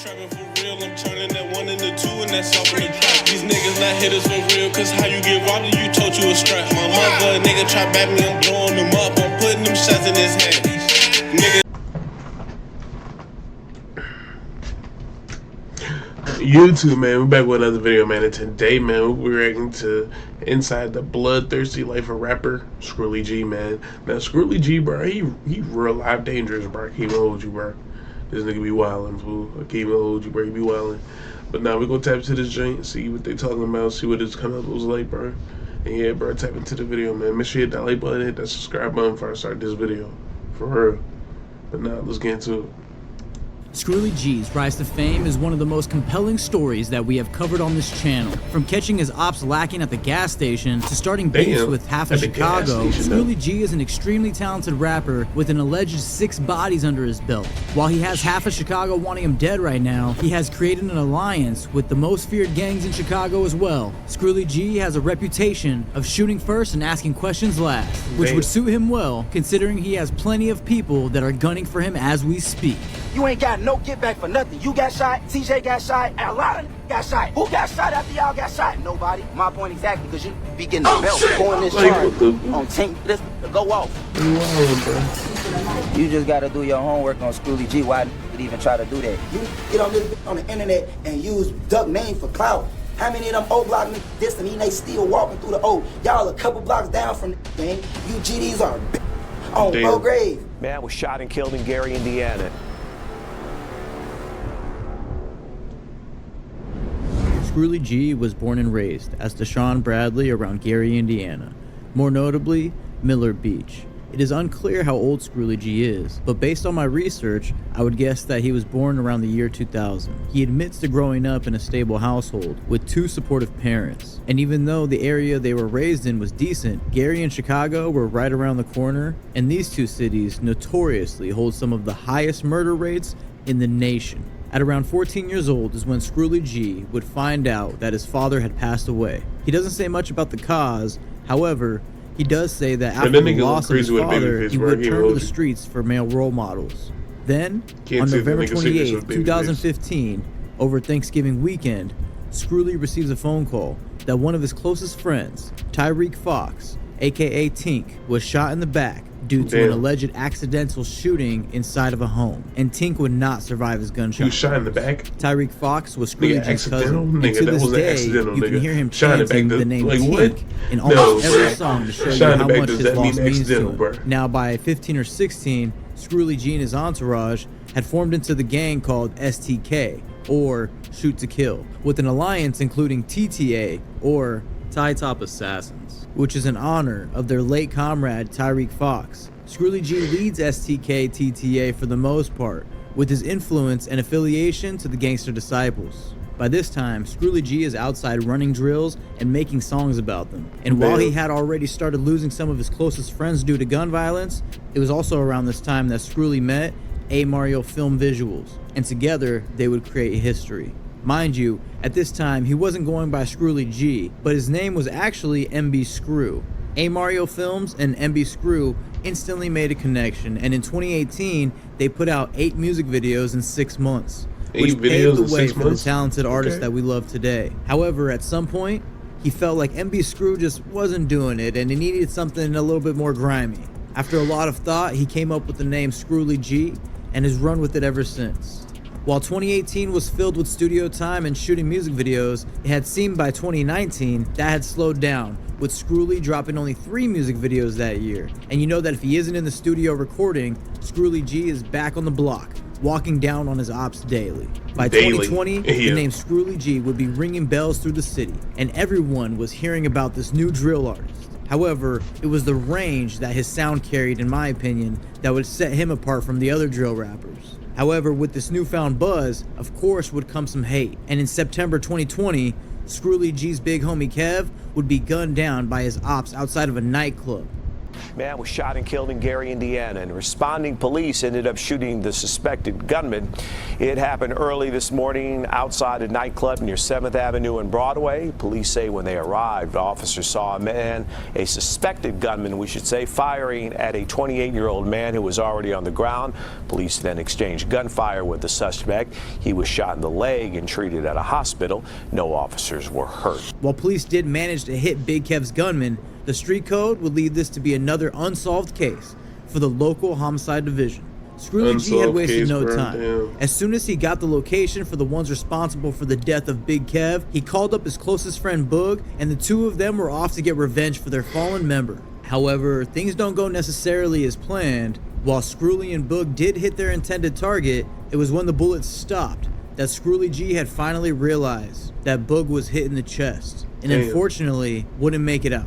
Trapping for real, I'm turning that 1 into 2 and that's off in the trap. These niggas not hitters for real, cause how you get robbed and you told you a strap. My mother, a nigga try back me, I'm blowing them up, I'm putting them shots in his head. Nigga. YouTube, man, we're back with another video, man, and today, man, we're reacting to Inside the Bloodthirsty Life of Rapper Skrilley G, man. Now, Skrilley G, bro, he real life dangerous, bro. I can't even hold you, bro. This nigga be wildin', fool. I can't even hold you, bro. He be wildin'. But now we're gonna tap into this joint, see what they talking about, see what it's kind of looks like, bro. And yeah, bro, tap into the video, man. Make sure you hit that like button, hit that subscribe button before I start this video. For real. But now, let's get into it. Skrilley G's rise to fame is one of the most compelling stories that we have covered on this channel. From catching his ops lacking at the gas station to starting beefs with half of Chicago, Skrilley G is an extremely talented rapper with an alleged 6 bodies under his belt. While he has half of Chicago wanting him dead right now, he has created an alliance with the most feared gangs in Chicago as well. Skrilley G has a reputation of shooting first and asking questions last, which would suit him well considering he has plenty of people that are gunning for him as we speak. You ain't got no get back for nothing. You got shot, TJ got shot, and a lot of got shot. Who got shot after y'all got shot? Nobody. My point exactly, because you be getting the belt going this charge on 10 this to go off. You just got to do your homework on Skrilley G. Why did even try to do that? You get on this on the internet and use duck name for clout. How many of them O block niggas this and they still walking through the O? Y'all a couple blocks down from the game. You GDs are on low grave. Man was shot and killed in Gary, Indiana. Skrilley G was born and raised as Deshaun Bradley around Gary, Indiana, more notably Miller Beach. It is unclear how old Skrilley G is, but based on my research, I would guess that he was born around the year 2000. He admits to growing up in a stable household with 2 supportive parents, and even though the area they were raised in was decent, Gary and Chicago were right around the corner, and these 2 cities notoriously hold some of the highest murder rates in the nation. At around 14 years old is when Skrilley G would find out that his father had passed away. He doesn't say much about the cause, however, he does say that after the loss of his father, he would turn to the streets for male role models. Then, on November 28, 2015, over Thanksgiving weekend, Skrilley receives a phone call that one of his closest friends, Tyreek Fox, aka Tink, was shot in the back due to an alleged accidental shooting inside of a home, and Tink would not survive his gunshot. He was shot in the back? Tyreek Fox was Skrilley G's cousin, and to this day, you can hear him chanting the name Tink in almost every song to show you how much his loss means to him. Now, by 15 or 16, Skrilley G and his entourage had formed into the gang called STK, or Shoot to Kill, with an alliance including TTA, or Tie Top Assassins, which is in honor of their late comrade Tyreek Fox. Skrilley G leads STK TTA for the most part, with his influence and affiliation to the Gangster Disciples. By this time, Skrilley G is outside running drills and making songs about them. And while he had already started losing some of his closest friends due to gun violence, it was also around this time that Skrilley met A. Mario Film Visuals, and together they would create history. Mind you, at this time, he wasn't going by Skrilley G, but his name was actually MB Screw. A Mario Films and MB Screw instantly made a connection, and in 2018, they put out 8 music videos in 6 months, which paved the way for the talented artists that we love today. However, at some point, he felt like MB Screw just wasn't doing it, and he needed something a little bit more grimy. After a lot of thought, he came up with the name Skrilley G, and has run with it ever since. While 2018 was filled with studio time and shooting music videos, it had seemed by 2019 that had slowed down, with Skrilley dropping only 3 music videos that year. And you know that if he isn't in the studio recording, Skrilley G is back on the block, walking down on his ops daily. By 2020, the name Skrilley G would be ringing bells through the city, and everyone was hearing about this new drill artist. However, it was the range that his sound carried, in my opinion, that would set him apart from the other drill rappers. However, with this newfound buzz, of course would come some hate. And in September 2020, Skrilley G's big homie Kev would be gunned down by his ops outside of a nightclub. Man was shot and killed in Gary, Indiana, and responding police ended up shooting the suspected gunman. It happened early this morning outside a nightclub near 7th Avenue and Broadway. Police say when they arrived, officers saw a suspected gunman, we should say, firing at a 28-year-old man who was already on the ground. Police then exchanged gunfire with the suspect. He was shot in the leg and treated at a hospital. No officers were hurt. While police did manage to hit Big Kev's gunman, the street code would lead this to be another unsolved case for the local homicide division. Scrooly G had wasted no time. As soon as he got the location for the ones responsible for the death of Big Kev, he called up his closest friend Boog, and the two of them were off to get revenge for their fallen member. However, things don't go necessarily as planned. While Scrooly and Boog did hit their intended target, it was when the bullets stopped that Scrooly G had finally realized that Boog was hit in the chest, and unfortunately wouldn't make it out.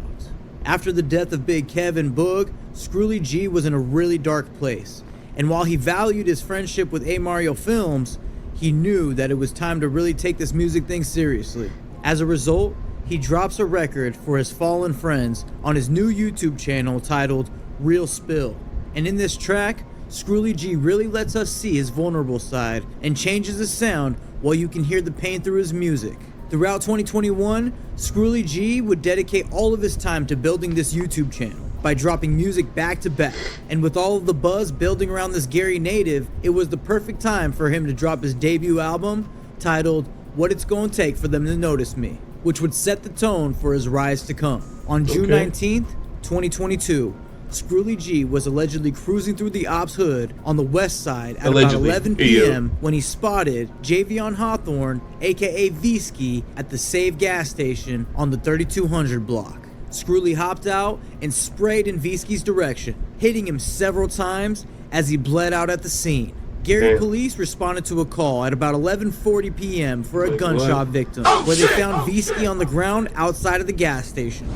After the death of Big Kev and Boog, Scrooly G was in a really dark place, and while he valued his friendship with A Mario Films, he knew that it was time to really take this music thing seriously. As a result, he drops a record for his fallen friends on his new YouTube channel titled Real Spill. And in this track, Scrooly G really lets us see his vulnerable side and changes his sound while you can hear the pain through his music. Throughout 2021, Scrooly G would dedicate all of his time to building this YouTube channel by dropping music back to back. And with all of the buzz building around this Gary native, it was the perfect time for him to drop his debut album titled What It's Gonna Take for Them to Notice Me, which would set the tone for his rise to come. On June 19th, 2022, Scrooly G was allegedly cruising through the Ops hood on the west side at about 11 p.m. when he spotted Javion Hawthorne, aka Visky, at the Save gas station on the 3200 block. Scrooly hopped out and sprayed in Visky's direction, hitting him several times as he bled out at the scene. Gary police responded to a call at about 11:40 p.m. for a gunshot victim, where they found Visky on the ground outside of the gas station.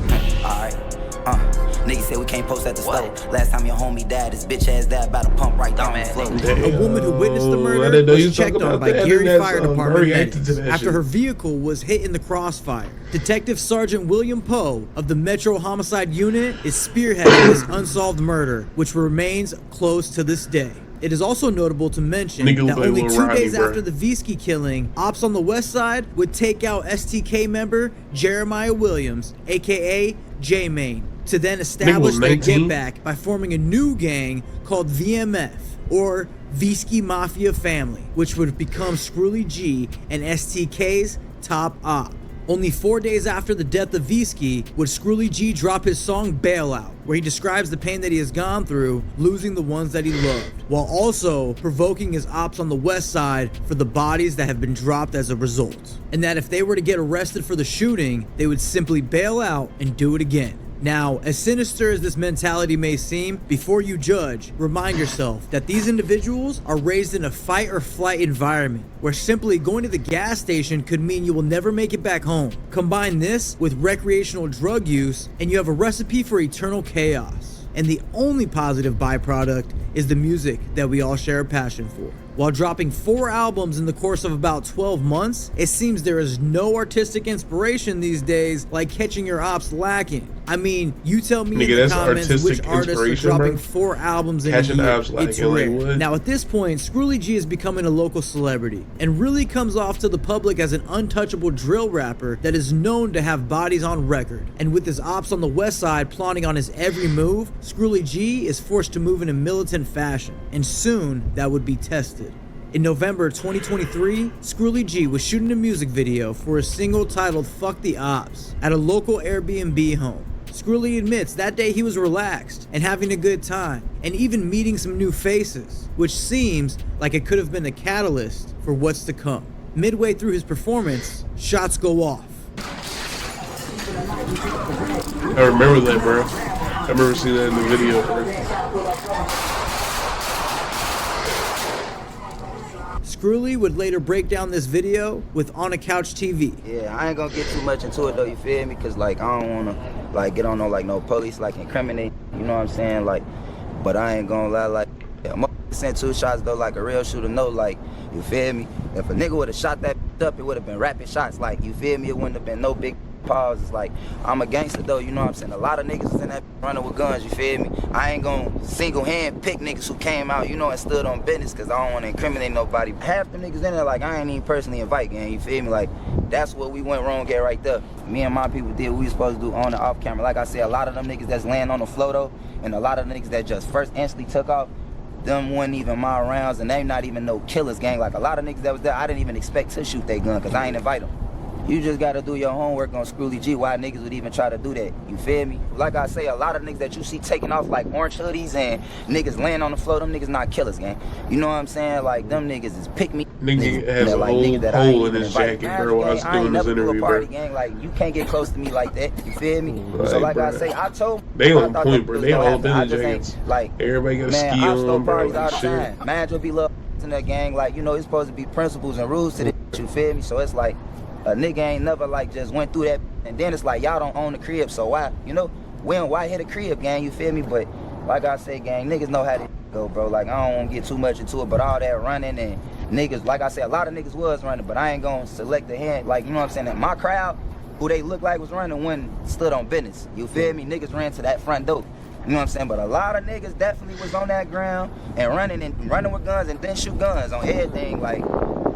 Niggas say we can't post at the store. Last time your homie died, his bitch ass died by the pump right down the floor. A woman who witnessed the murder was checked on by Gary Fire Department medics after her vehicle was hit in the crossfire. Detective Sergeant William Poe of the Metro Homicide Unit is spearheading this unsolved murder, which remains closed to this day. It is also notable to mention that only 2 days after the Visky killing, Ops on the West Side would take out STK member Jeremiah Williams, aka J-Main, to then establish their get back by forming a new gang called VMF, or Visky Mafia Family, which would become Scrooly G and STK's top op. Only 4 days after the death of Visky would Scrooly G drop his song Bailout, where he describes the pain that he has gone through losing the ones that he loved, while also provoking his ops on the west side for the bodies that have been dropped as a result. And that if they were to get arrested for the shooting, they would simply bail out and do it again. Now, as sinister as this mentality may seem, before you judge, remind yourself that these individuals are raised in a fight or flight environment where simply going to the gas station could mean you will never make it back home. Combine this with recreational drug use and you have a recipe for eternal chaos. And the only positive byproduct is the music that we all share a passion for. While dropping 4 albums in the course of about 12 months, it seems there is no artistic inspiration these days like catching your ops lacking. I mean, you tell me in the comments which artists are dropping 4 albums in a year. It's rare. Now at this point, Scrooly G is becoming a local celebrity and really comes off to the public as an untouchable drill rapper that is known to have bodies on record. And with his ops on the west side plotting on his every move, Scrooly G is forced to move in a militant fashion, and soon that would be tested. In November 2023, Scrooly G was shooting a music video for a single titled Fuck the Ops at a local Airbnb home. Scrooly admits that day he was relaxed and having a good time, and even meeting some new faces, which seems like it could have been a catalyst for what's to come. Midway through his performance, shots go off. I remember that, bro. I remember seeing that in the video, bro. Scrooly would later break down this video with On a Couch TV. Yeah, I ain't gonna get too much into it though, you feel me? Cause like I don't wanna like get on no police like incriminate, you know what I'm saying? Like, but I ain't gonna lie, like I'm sent 2 shots though, like a real shooter know, like, you feel me? If a nigga would've shot that up, it would've been rapid shots, like, you feel me? It wouldn't have been no big pause. It's like, I'm a gangster though, you know what I'm saying? A lot of niggas is in that running with guns, you feel me? I ain't gonna single hand pick niggas who came out, you know, and stood on business, cause I don't wanna incriminate nobody. Half the niggas in there, like, I ain't even personally invite, gang, you feel me? Like, that's what we went wrong at right there. Me and my people did what we was supposed to do on and off camera. Like I said, a lot of them niggas that's laying on the floor though, and a lot of niggas that just first instantly took off, them wasn't even my rounds, and they not even no killers, gang. Like, a lot of niggas that was there, I didn't even expect to shoot their gun, cause I ain't invite them. You just gotta do your homework on Scrooly G, why niggas would even try to do that, you feel me? Like I say, a lot of niggas that you see taking off like orange hoodies and niggas laying on the floor, them niggas not killers, gang. You know what I'm saying? Like, them niggas is pick me. Nigga has a whole hole in his jacket, bro, while I was doing this interview, bro. Gang. Like, you can't get close to me like that, you feel me? Right, so like bro. I say, I told they on point, bro. They all in his jackets. Like, everybody got a man, ski I stole on, bro. parties all Like, the shit. time. Man, you'll be love in that gang. Like, you know, it's supposed to be principles and rules to this, you feel me? So it's like, a nigga ain't never like just went through that, and then it's like, y'all don't own the crib, so why, you know, why hit a crib, gang, you feel me? But like I say, gang, niggas know how to go, bro. Like, I don't want to get too much into it, but all that running and niggas, like I said, a lot of niggas was running, but I ain't gonna select the hand, like, you know what I'm saying? And my crowd, who they look like was running, when stood on business, you feel me? Niggas ran to that front door, you know what I'm saying? But a lot of niggas definitely was on that ground and running with guns and then shoot guns on everything. Like,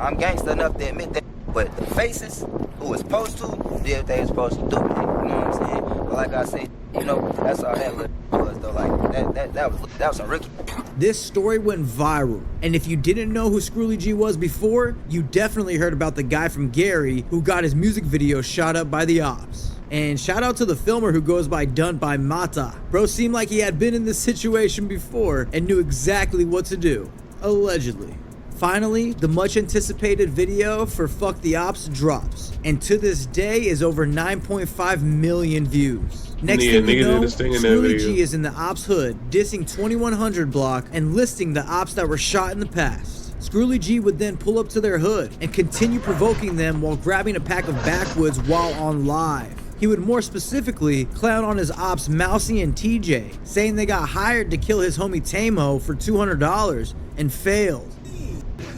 I'm gangster enough to admit that. But the faces who was supposed to did what they was supposed to do, you know what I'm saying? But like I said, you know, that's all that was though. Like, that was some rookie. This story went viral, and if you didn't know who Scrooly G was before, you definitely heard about the guy from Gary who got his music video shot up by the ops. And shout out to the filmer who goes by Done by Mata. Bro seemed like he had been in this situation before and knew exactly what to do, allegedly. Finally, the much anticipated video for Fuck the Ops drops, and to this day is over 9.5 million views. Next thing you know, Scrooly G is in the ops hood, dissing 2100 block and listing the ops that were shot in the past. Scrooly G would then pull up to their hood and continue provoking them while grabbing a pack of backwoods while on live. He would more specifically clown on his ops Mousy and TJ, saying they got hired to kill his homie Tamo for $200 and failed.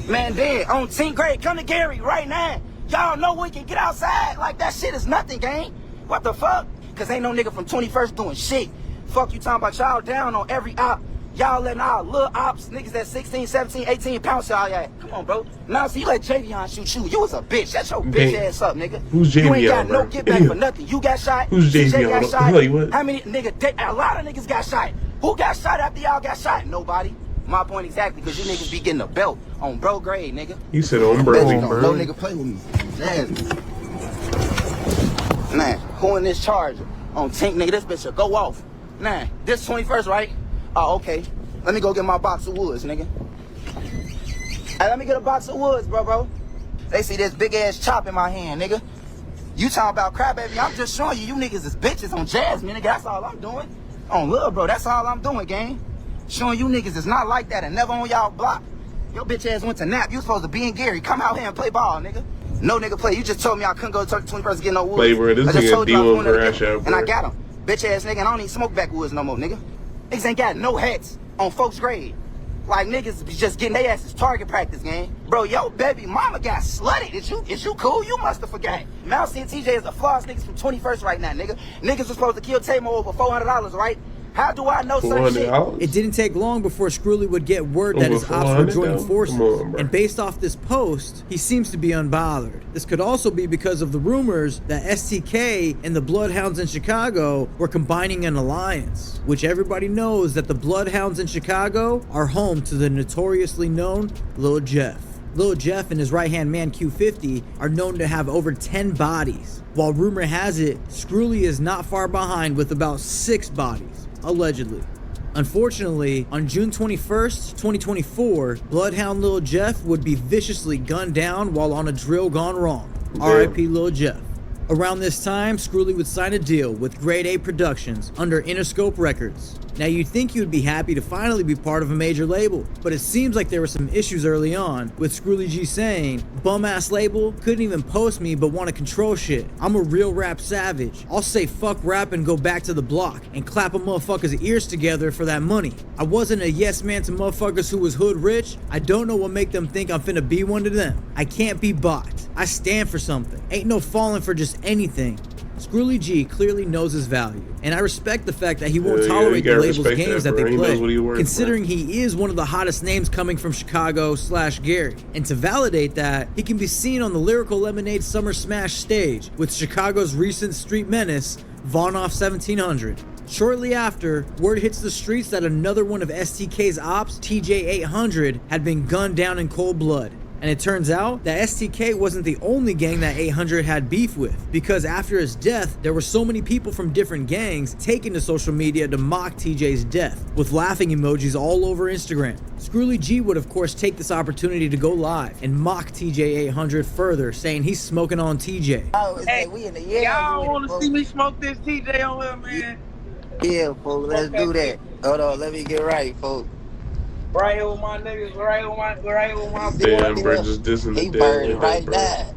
Man, Dan, on 10th grade, come to Gary right now. Y'all know we can get outside. Like, that shit is nothing, gang. What the fuck? Cause ain't no nigga from 21st doing shit. Fuck you talking about, y'all down on every op. Y'all letting our little ops, niggas that 16, 17, 18 pounds y'all at. Come on, bro. Now, so you let Javion shoot you. You was a bitch. Shut your bitch ass up, nigga. Who's Javion, you ain't got bro? no get back for nothing. You got shot. Who's Javion? Got shot. Like, what? How many nigga? A lot of niggas got shot. Who got shot after y'all got shot? Nobody. My point exactly, because you niggas be getting a belt on bro grade, nigga. You said on bro, No nigga play with me. Jasmine. Man, who in this charger? On tank, nigga, this bitch will go off. Nah, this 21st, right? Oh, okay. Let me go get my box of woods, nigga. Hey, let me get a box of woods, bro. They see this big ass chop in my hand, nigga. You talking about crap, baby? I'm just showing you niggas is bitches on Jasmine, nigga. That's all I'm doing. On Lil, bro, that's all I'm doing, gang. Showing you niggas is not like that and never on y'all block. Your bitch ass went to nap. You supposed to be in Gary. Come out here and play ball, nigga. No nigga play. You just told me I couldn't go to 21st to get no woods. Play, bro. This nigga D1 crash out, bro. And I got him. Bitch ass nigga, and I don't even smoke backwoods no more, nigga. Niggas ain't got no hats on folks' grade. Like, niggas be just getting their asses target practice, gang. Bro, yo baby mama got slutted. Is you cool? You must have forgot. Mousy and TJ is the floss niggas from 21st right now, nigga. Niggas was supposed to kill Tamo over $400, right? How do I know such shit? It didn't take long before Scrooly would get word that his ops were joining forces. And based off this post, he seems to be unbothered. This could also be because of the rumors that STK and the Bloodhounds in Chicago were combining an alliance, which everybody knows that the Bloodhounds in Chicago are home to the notoriously known Lil Jeff. Lil Jeff and his right-hand man Q50 are known to have over 10 bodies, while rumor has it Scrooly is not far behind with about 6 bodies, allegedly. Unfortunately, on June 21st, 2024, Bloodhound Lil Jeff would be viciously gunned down while on a drill gone wrong. R.I.P. Lil Jeff. Around this time, Scrooly would sign a deal with Grade A Productions under Interscope Records. Now you'd think you'd be happy to finally be part of a major label, but it seems like there were some issues early on, with Scrooly G saying, "Bum ass label, couldn't even post me but wanna control shit. I'm a real rap savage. I'll say fuck rap and go back to the block and clap a motherfucker's ears together for that money. I wasn't a yes man to motherfuckers who was hood rich. I don't know what make them think I'm finna be one to them. I can't be bought. I stand for something. Ain't no falling for just anything." Scrully G clearly knows his value, and I respect the fact that he won't tolerate the label's games that they play, considering he is one of the hottest names coming from Chicago/Gary. And to validate that, he can be seen on the Lyrical Lemonade Summer Smash stage with Chicago's recent street menace, Vaughnoff 1700. Shortly after, word hits the streets that another one of STK's ops, TJ800, had been gunned down in cold blood. And it turns out that STK wasn't the only gang that 800 had beef with, because after his death, there were so many people from different gangs taking to social media to mock TJ's death, with laughing emojis all over Instagram. Scrully G would of course take this opportunity to go live and mock TJ800 further, saying he's smoking on TJ. Hey, y'all want to see me smoke this TJ on here, man? Yeah, folks, let's do that. Hold on, let me get right, folks. Right here with my niggas, right with my damn, bro, just dissing the dead right now.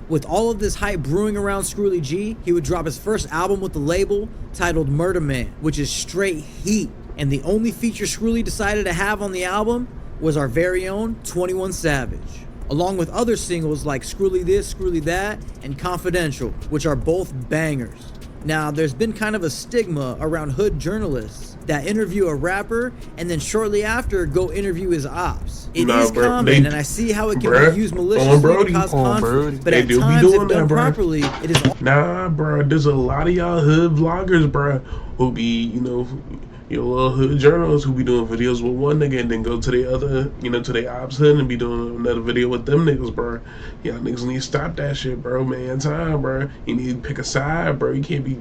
With all of this hype brewing around Scrully G, he would drop his first album with the label titled Murder Man, which is straight heat. And the only feature Scrully decided to have on the album was our very own 21 Savage, along with other singles like Scrully This, Scrully That, and Confidential, which are both bangers. Now, there's been kind of a stigma around hood journalists that interview a rapper and then shortly after go interview his ops. It is common, and I see how it can be used maliciously to cause conflict, but at times, if done properly, it is... Nah, bro, there's a lot of y'all hood vloggers, bro, who be, you know, your little hood journalists who be doing videos with one nigga and then go to the other, you know, to the ops hood and be doing another video with them niggas, bro. Y'all niggas need to stop that shit, bro, man. Time, bro. You need to pick a side, bro. You can't be...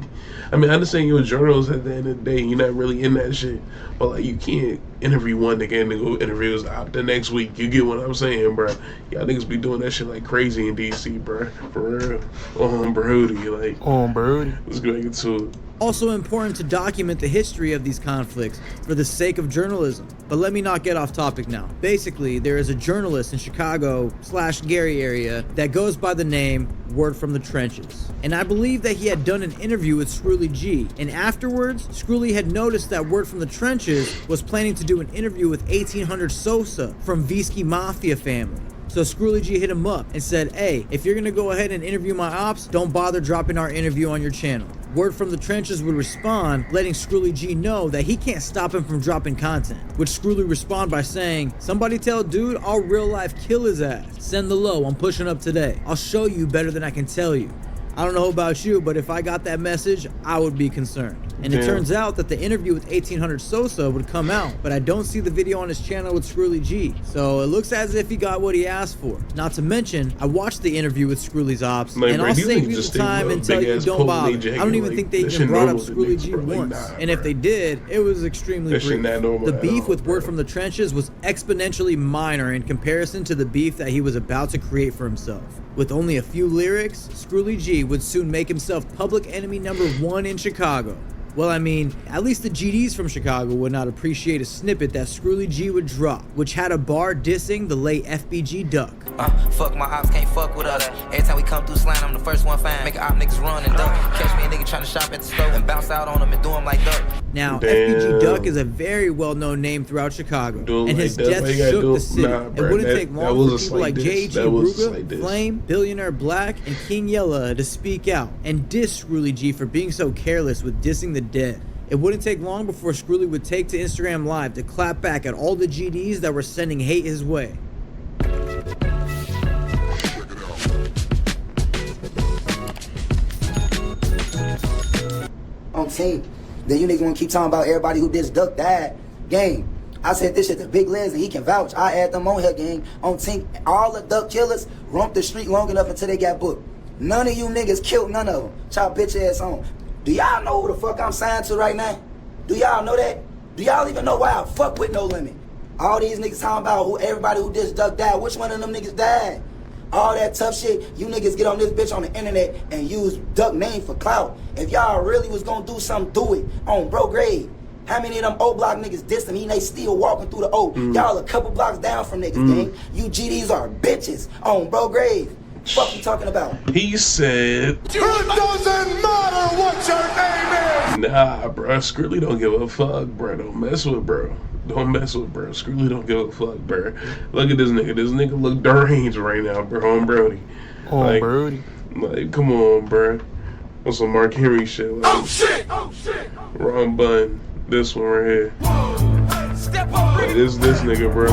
I mean, I understand you're a journalist at the end of the day. You're not really in that shit. But, like, you can't interview one nigga and then go interview his op the next week. You get what I'm saying, bro? Y'all niggas be doing that shit like crazy in D.C., bro. For real. Brody. Like, Brody. Let's go into it. Also important to document the history of these conflicts for the sake of journalism. But let me not get off topic now. Basically, there is a journalist in Chicago/Gary area that goes by the name Word from the Trenches. And I believe that he had done an interview with Scrully G. And afterwards, Scrully had noticed that Word from the Trenches was planning to do an interview with 1800 Sosa from Visky Mafia family. So Scrully G hit him up and said, hey, if you're gonna go ahead and interview my ops, don't bother dropping our interview on your channel. Word from the Trenches would respond, letting Scrully G know that he can't stop him from dropping content, which Scrully respond by saying, somebody tell dude I'll real life kill his ass. Send the low, I'm pushing up today. I'll show you better than I can tell you. I don't know about you, but if I got that message, I would be concerned. And it turns out that the interview with 1800 Sosa would come out, but I don't see the video on his channel with Scrully G. So it looks as if he got what he asked for. Not to mention, I watched the interview with Scrully's ops, and I'll save you the time and tell you don't bother. I don't even think they even brought up Scrully G once. And if they did, it was extremely brief. The beef with Word from the Trenches was exponentially minor in comparison to the beef that he was about to create for himself. With only a few lyrics, Scrully G would soon make himself public enemy #1 in Chicago. Well, I mean, at least the GDs from Chicago would not appreciate a snippet that Scrully G would drop, which had a bar dissing the late FBG Duck. Fuck my ops, can't fuck with us. Every time we come through slang, I'm the first one fine. Make op niggas run and duck. Catch me a nigga trying to shop at the store and bounce out on them and do them like duck. Now, FBG Duck is a very well-known name throughout Chicago, and his death shook the city. It wouldn't take long for people like J.G. Ruga, Flame, Billionaire Black, and King Yella to speak out and diss Scrully G for being so careless with dissing the dead. It wouldn't take long before Scrully would take to Instagram Live to clap back at all the GDs that were sending hate his way. On team, then you niggas wanna keep talking about everybody who dissed Duck died. Gang, I said this shit to Big Lens and he can vouch. I add them on here, gang. On team, all the Duck killers roamed the street long enough until they got booked. None of you niggas killed none of them. Y'all bitch ass on. Do y'all know who the fuck I'm signed to right now? Do y'all know that? Do y'all even know why I fuck with No Limit? All these niggas talking about who everybody who dissed Duck died. Which one of them niggas died? All that tough shit, you niggas get on this bitch on the internet and use Duck name for clout. If y'all really was gonna do something, do it on bro grade. How many of them O block niggas dissed him? They still walking through the O. Y'all a couple blocks down from niggas, gang. You GDs are bitches on bro grade. Fuck you talking about? He said, it doesn't matter what your name is. Nah, bro, Scrully don't give a fuck, bro. Don't mess with bro. Don't mess with bro. Scrully don't give a fuck, bro. Look at this nigga. This nigga look deranged right now, bro. On Brody. On Brody. Like, come on, bro. On some Mark Henry shit. Like, oh shit! Wrong button. This one right here. Like, this nigga, bro.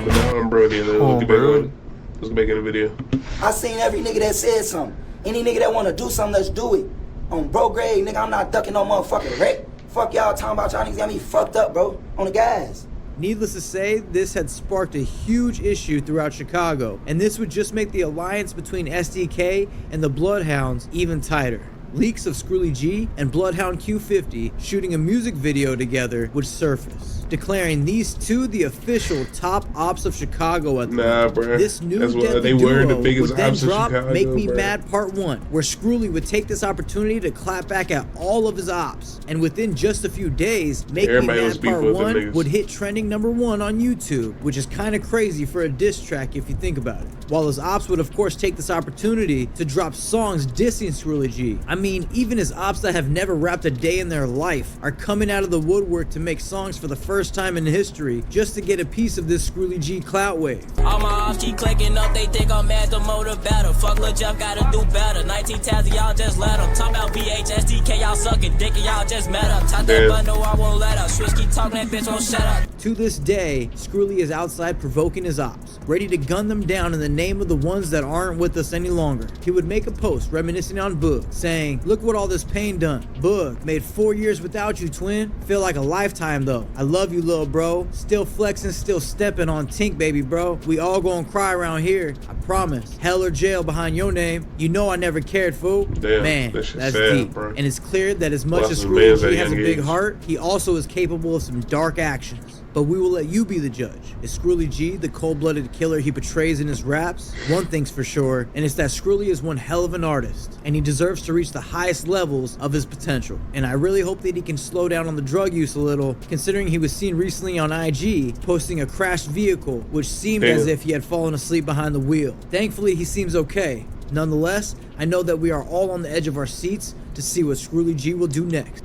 But now I'm Brody. Let's get back in the video. I seen every nigga that said something. Any nigga that wanna do something, let's do it. On bro grade, nigga, I'm not ducking no motherfucking wreck. Fuck y'all talking about y'all niggas got me fucked up, bro. On the guys. Needless to say, this had sparked a huge issue throughout Chicago, and this would just make the alliance between SDK and the Bloodhounds even tighter. Leaks of Scrooly G and Bloodhound Q50 shooting a music video together would surface, declaring these two the official top ops of Chicago at the moment. Bro. This new deadly duo would then drop Chicago, Make Me Mad Part 1, where Scrooly would take this opportunity to clap back at all of his ops. And within just a few days, Make Me Mad Part 1 would hit trending #1 on YouTube, which is kind of crazy for a diss track if you think about it. While his ops would of course take this opportunity to drop songs dissing Scrooly G. I mean, even his ops that have never rapped a day in their life are coming out of the woodwork to make songs for the first time in history just to get a piece of this Scrooly G clout wave. All my ops keep clicking up, they think I'm mad, the motive better. Fuck Lil Jeff, gotta do better. 19 Tazzy, y'all just let them. Talk about VHSDK, y'all sucking dick and y'all just met up. Top that bundle, I won't let up. Switch keep talking, that bitch won't shut up. To this day, Scrooly is outside provoking his ops, ready to gun them down in the name of the ones that aren't with us any longer. He would make a post reminiscing on Boog, saying, "Look what all this pain done. Boog, made 4 years without you, twin. Feel like a lifetime though. I love you, little bro. Still flexing, still stepping on Tink, baby bro. We all gonna cry around here. I promise. Hell or jail behind your name. You know I never cared, fool." Damn, man, that's sad, deep. Bro. And it's clear that as much as Scrooly G has a big heart, he also is capable of some dark actions. But we will let you be the judge. Is Scrooly G the cold-blooded killer he portrays in his raps? One thing's for sure, and it's that Scrooly is one hell of an artist, and he deserves to reach the highest levels of his potential. And I really hope that he can slow down on the drug use a little, considering he was seen recently on IG posting a crashed vehicle, which seemed as if he had fallen asleep behind the wheel. Thankfully, he seems okay. Nonetheless, I know that we are all on the edge of our seats to see what Scrooly G will do next.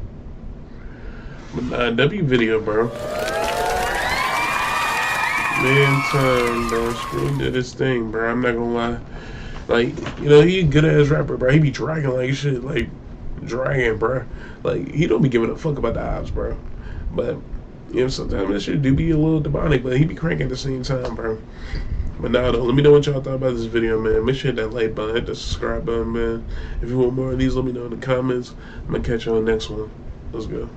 W video, bro. Man, time, bro. Scrooly did his thing, bro. I'm not gonna lie. Like, you know, he a good ass rapper, bro. He be dragging like shit, like dragging, bro. Like, he don't be giving a fuck about the ops, bro. But you know, sometimes that shit do be a little demonic, but he be cranking at the same time, bro. But now though, let me know what y'all thought about this video, man. Make sure you hit that like button, hit the subscribe button, man. If you want more of these, let me know in the comments. I'm gonna catch you on the next one. Let's go.